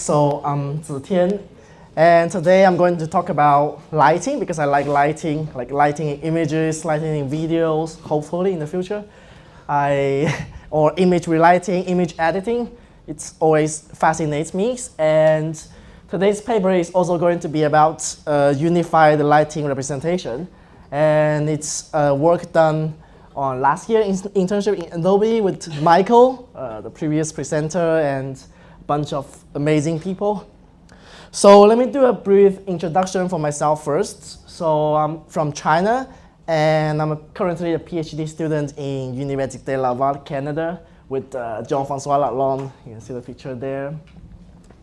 So I'm Zitian, and today I'm going to talk about lighting because I like lighting in images, lighting in videos, hopefully in the future. Or image relighting, image editing. It always fascinates me. And today's paper is also going to be about unified lighting representation. And it's work done on last year internship in Adobe with Michael, the previous presenter, and a bunch of amazing people. So let me do a brief introduction for myself first. So I'm from China, and I'm currently a PhD student in Université Laval, Canada, with Jean-François Lalonde. You can see the picture there.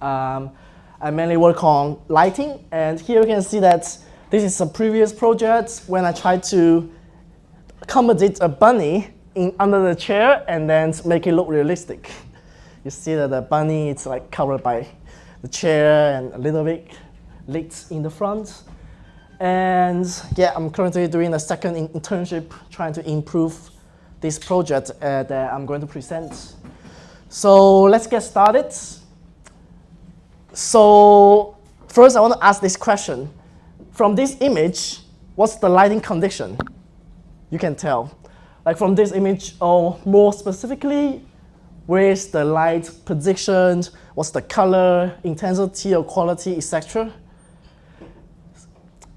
I mainly work on lighting, and here you can see that this is a previous project when I tried to accommodate a bunny under the chair and then make it look realistic. You see that the bunny is like covered by the chair and a little bit lit in the front. And yeah, I'm currently doing a second internship trying to improve this project that I'm going to present. So let's get started. So first I want to ask this question. From this image, what's the lighting condition? You can tell. Like from this image, or more specifically, where is the light positioned, what's the color, intensity or quality, etc.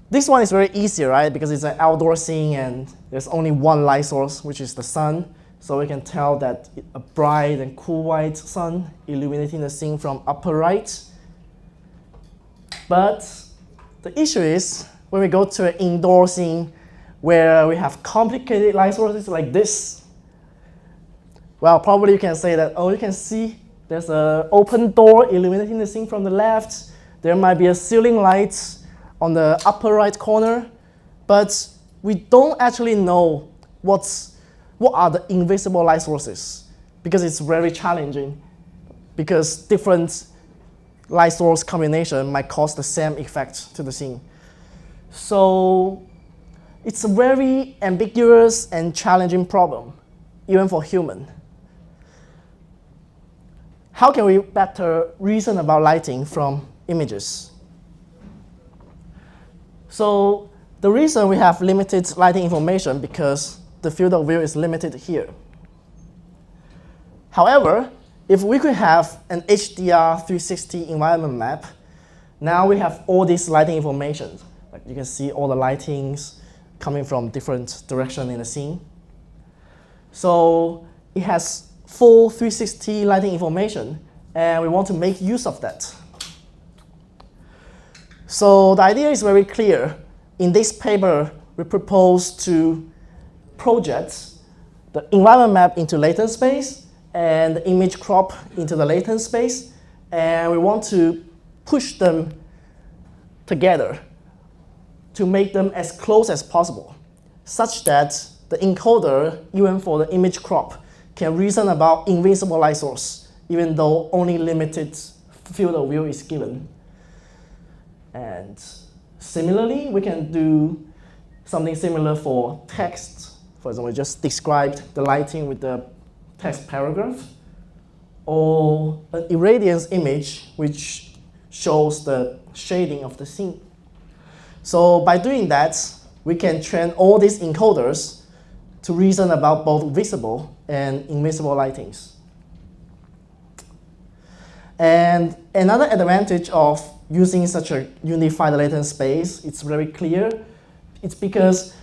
This one is very easy, right? Because it's an outdoor scene and there's only one light source, which is the sun. So we can tell that a bright and cool white sun illuminating the scene from upper right. But the issue is when we go to an indoor scene where we have complicated light sources like this. Well, probably you can say that, oh, you can see there's an open door illuminating the scene from the left. There might be a ceiling light on the upper right corner, but we don't actually know what are the invisible light sources because it's very challenging because different light source combination might cause the same effect to the scene. So it's a very ambiguous and challenging problem, even for human. How can we better reason about lighting from images? So the reason we have limited lighting information because the field of view is limited here. However, if we could have an HDR 360 environment map, now we have all this lighting information. Like you can see all the lightings coming from different directions in the scene. So it has full 360 lighting information, and we want to make use of that. So the idea is very clear. In this paper, we propose to project the environment map into latent space and the image crop into the latent space, and we want to push them together to make them as close as possible, such that the encoder, even for the image crop, can reason about invisible light source, even though only limited field of view is given. And similarly, we can do something similar for text. For example, we just described the lighting with the text paragraph, or an irradiance image, which shows the shading of the scene. So by doing that, we can train all these encoders to reason about both visible and invisible lightings. And another advantage of using such a unified latent space, it's very clear. It's because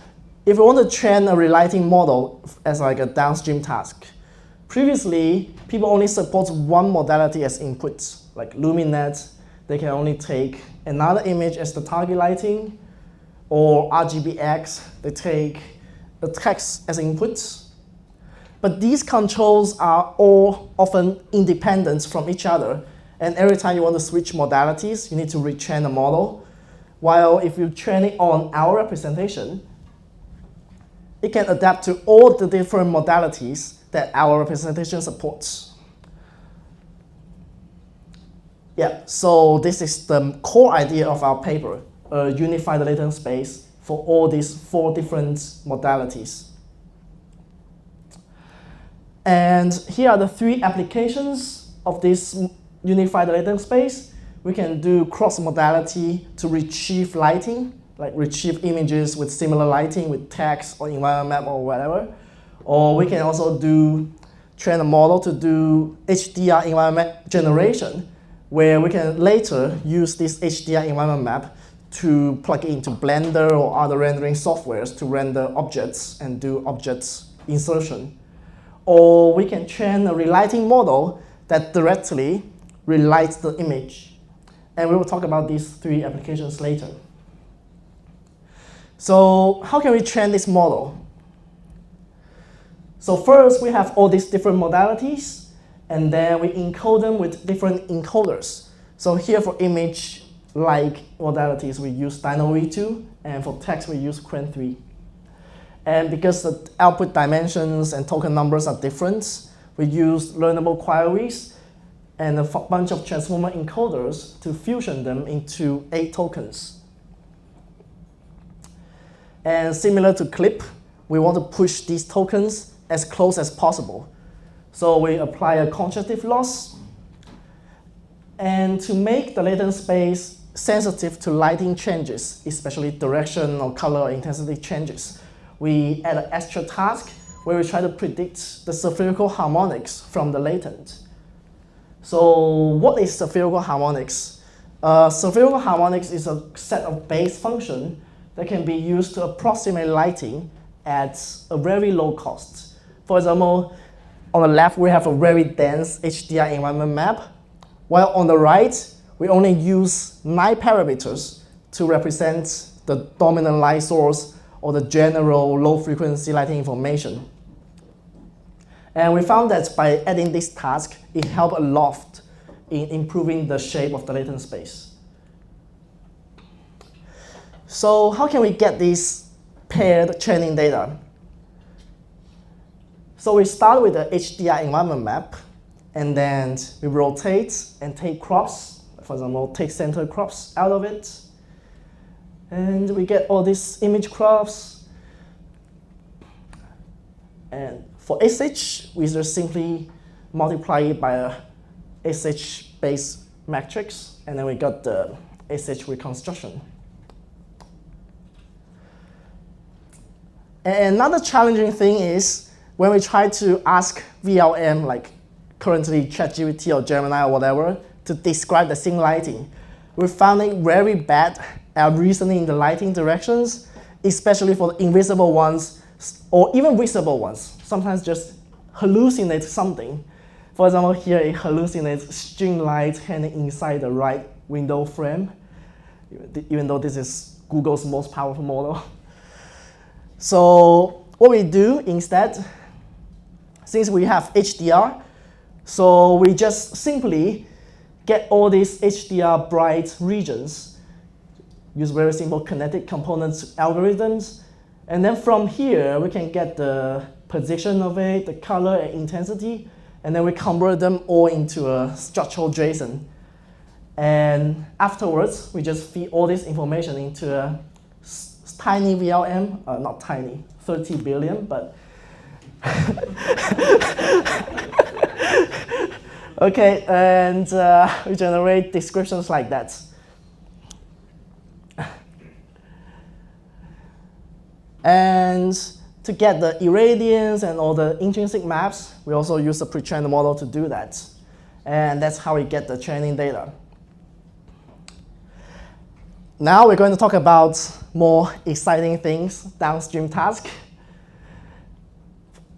if we want to train a relighting model as like a downstream task, previously, people only support one modality as input, like LumiNet. They can only take another image as the target lighting, or RGBX, they take the text as inputs. But these controls are all often independent from each other, and every time you want to switch modalities, you need to retrain the model. While if you train it on our representation, it can adapt to all the different modalities that our representation supports. Yeah, so this is the core idea of our paper, a unified latent space for all these 4 different modalities. And here are the 3 applications of this unify the latent space. We can do cross-modality to retrieve lighting, like retrieve images with similar lighting with text or environment map or whatever. Or we can also train a model to do HDR environment generation, where we can later use this HDR environment map to plug into Blender or other rendering softwares to render objects and do objects insertion. Or we can train a relighting model that directly relights the image. And we will talk about these 3 applications later. So how can we train this model? So first, we have all these different modalities, and then we encode them with different encoders. So here for image-like modalities, we use DynoV2, and for text, we use Qwen3. And because the output dimensions and token numbers are different, we use learnable queries and a bunch of transformer encoders to fusion them into 8 tokens. And similar to clip, we want to push these tokens as close as possible. So we apply a contrastive loss. And to make the latent space sensitive to lighting changes, especially direction or color or intensity changes, we add an extra task where we try to predict the spherical harmonics from the latent. So what is spherical harmonics? Spherical harmonics is a set of base functions that can be used to approximate lighting at a very low cost. For example, on the left, we have a very dense HDR environment map, while on the right, we only use 9 parameters to represent the dominant light source or the general low-frequency lighting information. And we found that by adding this task, it helped a lot in improving the shape of the latent space. So how can we get this paired training data? So we start with the HDR environment map, and then we rotate and take crops, for example, take center crops out of it. And we get all these image crops. And for SH, we just simply multiply it by a SH-based matrix, and then we got the SH reconstruction. And another challenging thing is when we try to ask VLM, like currently ChatGPT or Gemini or whatever, to describe the scene lighting, we found it very bad at reasoning the lighting directions, especially for the invisible ones or even visible ones. Sometimes just hallucinate something. For example, here it hallucinates string light hanging inside the right window frame, even though this is Google's most powerful model. So what we do instead, since we have HDR, so we just simply get all these HDR bright regions, use very simple kinetic components algorithms, and then from here we can get the position of it, the color and intensity, and then we convert them all into a structural JSON. And afterwards, we just feed all this information into a tiny VLM, not tiny, 30 billion, but okay, and we generate descriptions like that. And to get the irradiance and all the intrinsic maps, we also use a pre-trained model to do that. And that's how we get the training data. Now we're going to talk about more exciting things, downstream tasks.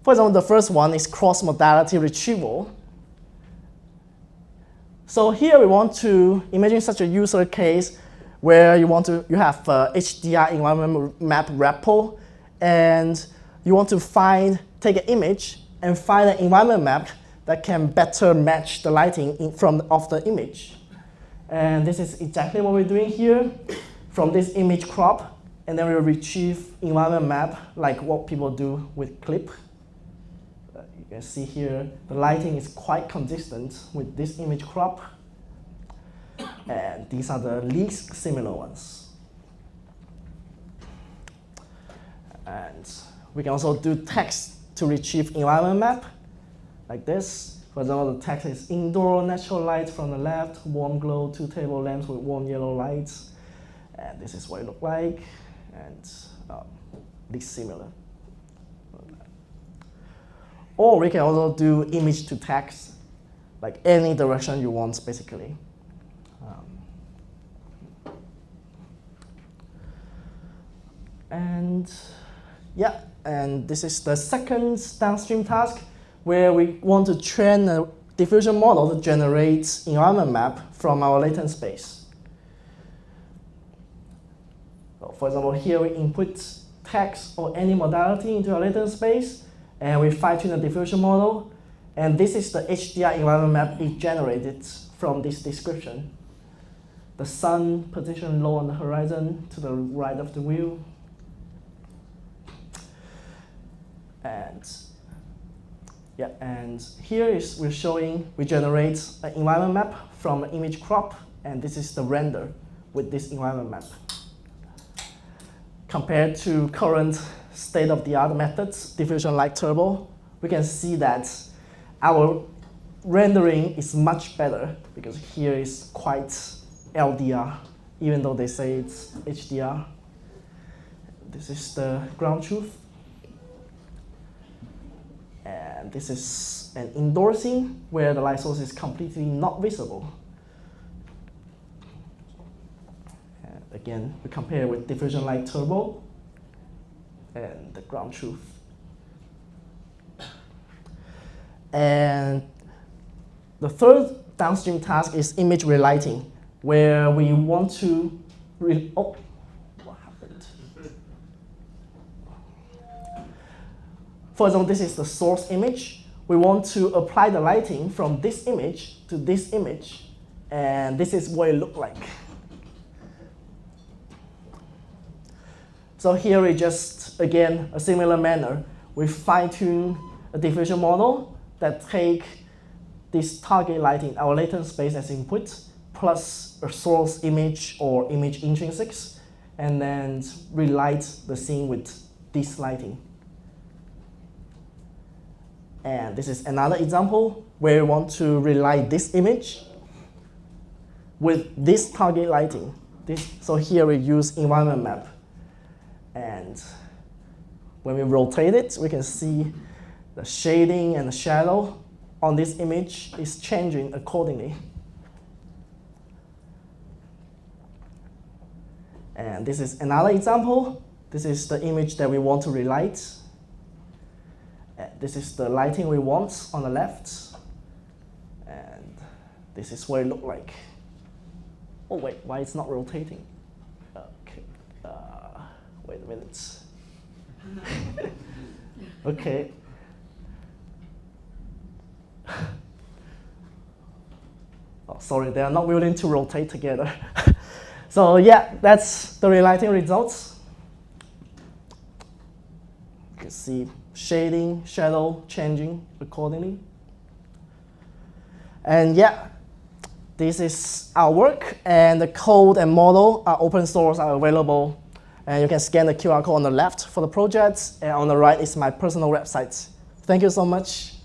For example, the first one is cross-modality retrieval. So here we want to imagine such a user case where you have HDR environment map repo, and you want to take an image and find an environment map that can better match the lighting of the image. And this is exactly what we're doing here. From this image crop, and then we retrieve environment map like what people do with clip. You can see here the lighting is quite consistent with this image crop. And these are the least similar ones. And we can also do text to retrieve environment map like this. For example, the text is indoor natural light from the left, warm glow, 2 table lamps with warm yellow lights. And this is what it looks like, and this similar. Or we can also do image to text, like any direction you want, basically. And yeah, and this is the second downstream task, where we want to train a diffusion model to generate environment map from our latent space. So for example, here we input text or any modality into our latent space, and we fine-tune the diffusion model. And this is the HDR environment map it generated from this description. The sun position low on the horizon to the right of the wheel. And yeah, and here is we're showing we generate an environment map from an image crop, and this is the render with this environment map. Compared to current state-of-the-art methods, diffusion light turbo, we can see that our rendering is much better, because here is quite LDR, even though they say it's HDR. This is the ground truth. And this is an indoor scene where the light source is completely not visible. And again, we compare with diffusion light turbo and the ground truth. And the third downstream task is image relighting, where we want to what happened? For example, this is the source image. We want to apply the lighting from this image to this image, and this is what it looks like. So here we just, again, a similar manner, we fine-tune a diffusion model that take this target lighting, our latent space as input, plus a source image or image intrinsics, and then relight the scene with this lighting. And this is another example where we want to relight this image with this target lighting. So here we use environment map. And when we rotate it, we can see the shading and the shadow on this image is changing accordingly. And this is another example. This is the image that we want to relight. This is the lighting we want on the left. And this is what it looks like. Oh wait, why it's not rotating? Okay, wait a minute. Okay. Oh, sorry, they are not willing to rotate together. So yeah, that's the relighting results. You can see shading, shadow changing accordingly. And yeah, this is our work, and the code and model are open source, are available. And you can scan the QR code on the left for the project, and on the right is my personal website. Thank you so much.